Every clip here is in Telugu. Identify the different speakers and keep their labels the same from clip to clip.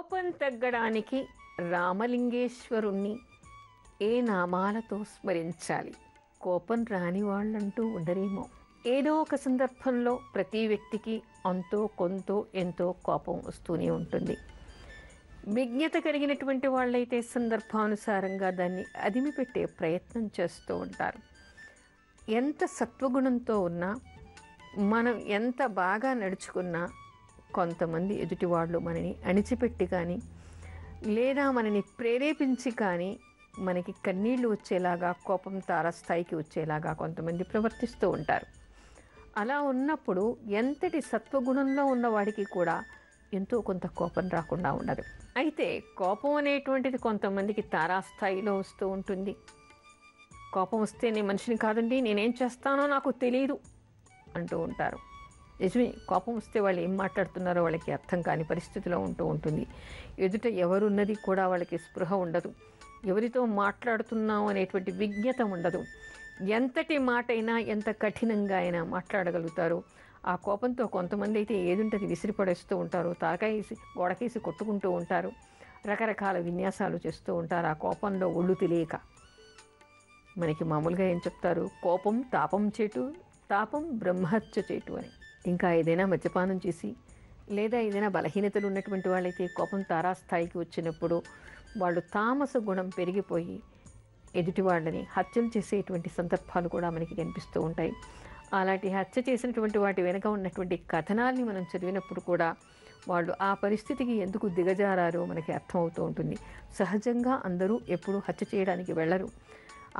Speaker 1: కోపం తగ్గడానికి రామలింగేశ్వరుణ్ణి ఏ నామాలతో స్మరించాలి? కోపం రాని వాళ్ళంటూ ఉండరేమో. ఏదో ఒక సందర్భంలో ప్రతి వ్యక్తికి అంతో కొంతో ఎంతో కోపం వస్తూనే ఉంటుంది. విజ్ఞత కలిగినటువంటి వాళ్ళైతే సందర్భానుసారంగా దాన్ని అదిమిపెట్టే ప్రయత్నం చేస్తూ ఉంటారు. ఎంత సత్వగుణంతో ఉన్నా, మనం ఎంత బాగా నడుచుకున్నా కొంతమంది ఎదుటివాళ్ళు మనని అణిచిపెట్టి కానీ లేదా మనని ప్రేరేపించి కానీ మనకి కన్నీళ్లు వచ్చేలాగా, కోపం తారస్థాయికి వచ్చేలాగా కొంతమంది ప్రవర్తిస్తూ ఉంటారు. అలా ఉన్నప్పుడు ఎంతటి సత్వగుణంలో ఉన్నవాడికి కూడా ఎంతో కొంత కోపం రాకుండా ఉండదు. అయితే కోపం అనేటువంటిది కొంతమందికి తారాస్థాయిలో వస్తూ ఉంటుంది. కోపం వస్తే నేను మనిషిని కాదండి, నేనేం చేస్తానో నాకు తెలియదు అంటూ ఉంటారు. నిజమే, కోపం వస్తే వాళ్ళు ఏం మాట్లాడుతున్నారో వాళ్ళకి అర్థం కాని పరిస్థితిలో ఉంటూ ఉంటుంది. ఎదుట ఎవరున్నది కూడా వాళ్ళకి స్పృహ ఉండదు. ఎవరితో మాట్లాడుతున్నాం అనేటువంటి విజ్ఞత ఉండదు. ఎంతటి మాట అయినా ఎంత కఠినంగా అయినా మాట్లాడగలుగుతారు. ఆ కోపంతో కొంతమంది అయితే ఏదుంటది విసిరిపడేస్తూ ఉంటారు, తలకాయేసి గోడకేసి కొట్టుకుంటూ ఉంటారు, రకరకాల విన్యాసాలు చేస్తూ ఉంటారు ఆ కోపంలో ఒళ్ళు తెలియక. మనకి మామూలుగా ఏం చెప్తారు? కోపం తాపం చేటు, తాపం బ్రహ్మహత్య చేటు అని. ఇంకా ఏదైనా మద్యపానం చేసి లేదా ఏదైనా బలహీనతలు ఉన్నటువంటి వాళ్ళైతే కోపం తారాస్థాయికి వచ్చినప్పుడు వాళ్ళు తామస గుణం పెరిగిపోయి ఎదుటి వాళ్ళని హత్యలు చేసేటువంటి సందర్భాలు కూడా మనకి కనిపిస్తూ ఉంటాయి. అలాంటి హత్య చేసినటువంటి వాటి వెనుక ఉన్నటువంటి కథనాల్ని మనం చదివినప్పుడు కూడా వాళ్ళు ఆ పరిస్థితికి ఎందుకు దిగజారారో మనకి అర్థమవుతూ ఉంటుంది. సహజంగా అందరూ ఎప్పుడూ హత్య చేయడానికి వెళ్ళరు.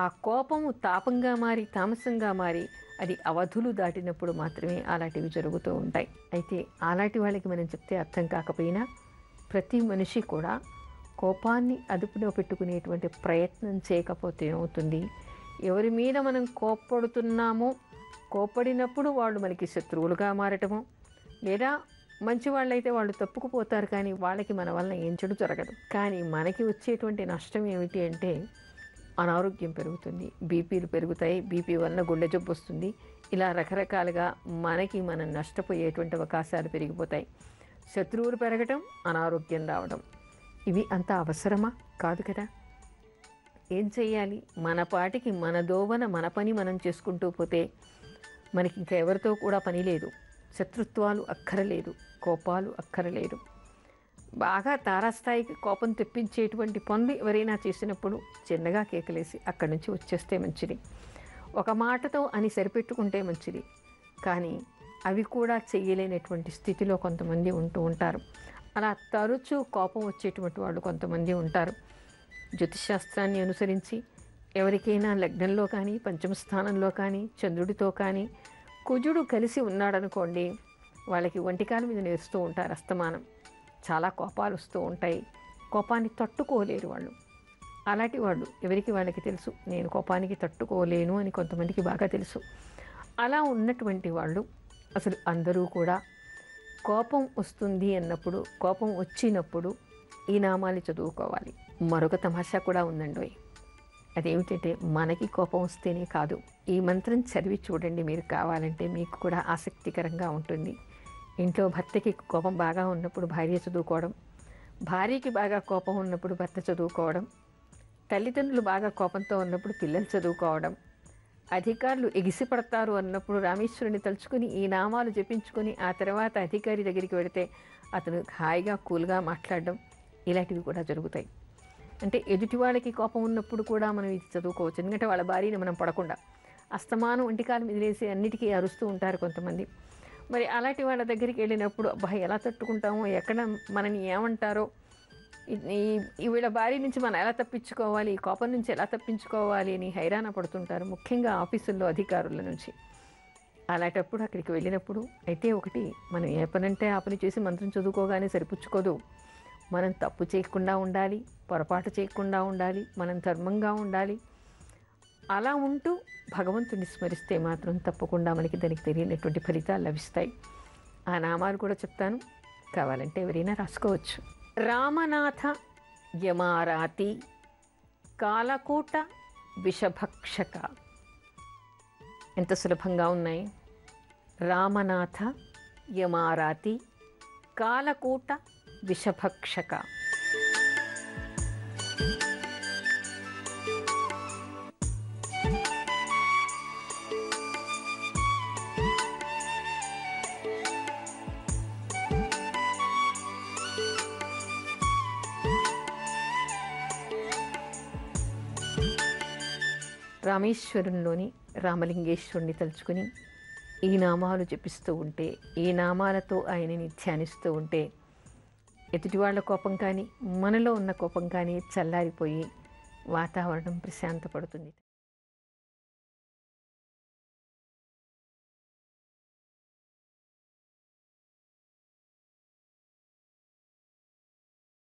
Speaker 1: ఆ కోపము తాపంగా మారి తామసంగా మారి అది అవధులు దాటినప్పుడు మాత్రమే అలాంటివి జరుగుతూ ఉంటాయి. అయితే అలాంటి వాళ్ళకి మనం చెప్తే అర్థం కాకపోయినా ప్రతి మనిషి కూడా కోపాన్ని అదుపులో పెట్టుకునేటువంటి ప్రయత్నం చేయకపోతే ఏమవుతుంది? ఎవరి మీద మనం కోప్పడుతున్నామో కోప్పడినప్పుడు వాళ్ళు మనకి శత్రువులుగా మారటము, లేదా మంచి వాళ్ళైతే వాళ్ళు తప్పుకుపోతారు, కానీ వాళ్ళకి మన వలన ఏం చెడు జరగదు. కానీ మనకి వచ్చేటువంటి నష్టం ఏమిటి అంటే అనారోగ్యం పెరుగుతుంది, బీపీలు పెరుగుతాయి, బీపీ వలన గుండె జబ్బు వస్తుంది. ఇలా రకరకాలుగా మనం నష్టపోయేటువంటి అవకాశాలు పెరిగిపోతాయి. శత్రువులు పెరగటం, అనారోగ్యం రావడం, ఇవి అంత అవసరమా? కాదు కదా. ఏం చెయ్యాలి? మన పాటికి మన దోవన మన పని మనం చేసుకుంటూ పోతే మనకి ఇంకా ఎవరితో కూడా పని లేదు. శత్రుత్వాలు అక్కరలేదు, కోపాలు అక్కరలేదు. బాగా తారాస్థాయికి కోపం తెప్పించేటువంటి పనులు ఎవరైనా చేసినప్పుడు చిన్నగా కేకలేసి అక్కడి నుంచి వచ్చేస్తే మంచిది. ఒక మాటతో అని సరిపెట్టుకుంటే మంచిది. కానీ అవి కూడా చెయ్యలేనటువంటి స్థితిలో కొంతమంది ఉంటూ ఉంటారు. అలా తరచూ కోపం వచ్చేటువంటి వాళ్ళు కొంతమంది ఉంటారు. జ్యోతిషాస్త్రాన్ని అనుసరించి ఎవరికైనా లగ్నంలో కానీ పంచమ స్థానంలో కానీ చంద్రుడితో కానీ కుజుడు కలిసి ఉన్నాడనుకోండి, వాళ్ళకి ఒంటికాల మీద నేరుస్తూ ఉంటారు అస్తమానం. చాలా కోపాలు వస్తూ ఉంటాయి. కోపాన్ని తట్టుకోలేరు వాళ్ళు. అలాంటి వాళ్ళు ఎవరికి వాళ్ళకి తెలుసు, నేను కోపానికి తట్టుకోలేను అని కొంతమందికి బాగా తెలుసు. అలా ఉన్నటువంటి వాళ్ళు అసలు అందరూ కూడా కోపం వస్తుంది అన్నప్పుడు, కోపం వచ్చినప్పుడు ఈ నామాలు చదువుకోవాలి. మరొక తమాషా కూడా ఉందండి. అదేమిటంటే మనకి కోపం వస్తేనే కాదు, ఈ మంత్రం చదివి చూడండి మీరు, కావాలంటే మీకు కూడా ఆసక్తికరంగా ఉంటుంది. ఇంట్లో భర్తకి కోపం బాగా ఉన్నప్పుడు భార్య చదువుకోవడం, భార్యకి బాగా కోపం ఉన్నప్పుడు భర్త చదువుకోవడం, తల్లిదండ్రులు బాగా కోపంతో ఉన్నప్పుడు పిల్లలు చదువుకోవడం, అధికారులు ఎగిసిపడతారు అన్నప్పుడు రామేశ్వరుని తలుచుకుని ఈ నామాలు జపించుకొని ఆ తర్వాత అధికారి దగ్గరికి వెళితే అతను హాయిగా కూల్గా మాట్లాడడం, ఇలాంటివి కూడా జరుగుతాయి. అంటే ఎదుటి వాళ్ళకి కోపం ఉన్నప్పుడు కూడా మనం ఇది చదువుకోవచ్చు. ఎందుకంటే వాళ్ళ భార్యని మనం పడకుండా అస్తమానం ఒంటికాలు మిదిలేసి అన్నిటికీ అరుస్తూ ఉంటారు కొంతమంది. మరి అలాంటి వాళ్ళ దగ్గరికి వెళ్ళినప్పుడు అబ్బా ఎలా తట్టుకుంటామో, ఎక్కడ మనని ఏమంటారో, ఈ వీళ్ళ భార్య నుంచి మనం ఎలా తప్పించుకోవాలి, ఈ కోపం నుంచి ఎలా తప్పించుకోవాలి అని హైరాణ పడుతుంటారు, ముఖ్యంగా ఆఫీసుల్లో అధికారుల నుంచి. అలాంటప్పుడు అక్కడికి వెళ్ళినప్పుడు అయితే ఒకటి, మనం ఏ పని అంటే ఆ పని చేసి మంత్రం చదువుకోగానే సరిపుచ్చుకోదు. మనం తప్పు చేయకుండా ఉండాలి, పొరపాటు చేయకుండా ఉండాలి, మనం ధర్మంగా ఉండాలి. అలా ఉంటూ భగవంతుని స్మరిస్తే మాత్రం తప్పకుండా మనకి దానికి తెలియనటువంటి ఫలితాలు లభిస్తాయి. ఆ నామాలు కూడా చెప్తాను, కావాలంటే ఎవరైనా రాసుకోవచ్చు. రామనాథ యమారాతి కాలకూట విషభక్షక. ఎంత సులభంగా ఉన్నాయి. రామనాథ యమారాతి కాలకూట విషభక్షక. రామేశ్వరంలోని రామలింగేశ్వరుని తలుచుకుని ఈ నామాలు జపిస్తూ ఉంటే, ఈ నామాలతో ఆయనని ధ్యానిస్తూ ఉంటే ఎదుటి వాళ్ళ కోపం కానీ మనలో ఉన్న కోపం కానీ చల్లారిపోయి వాతావరణం ప్రశాంతపడుతుంది.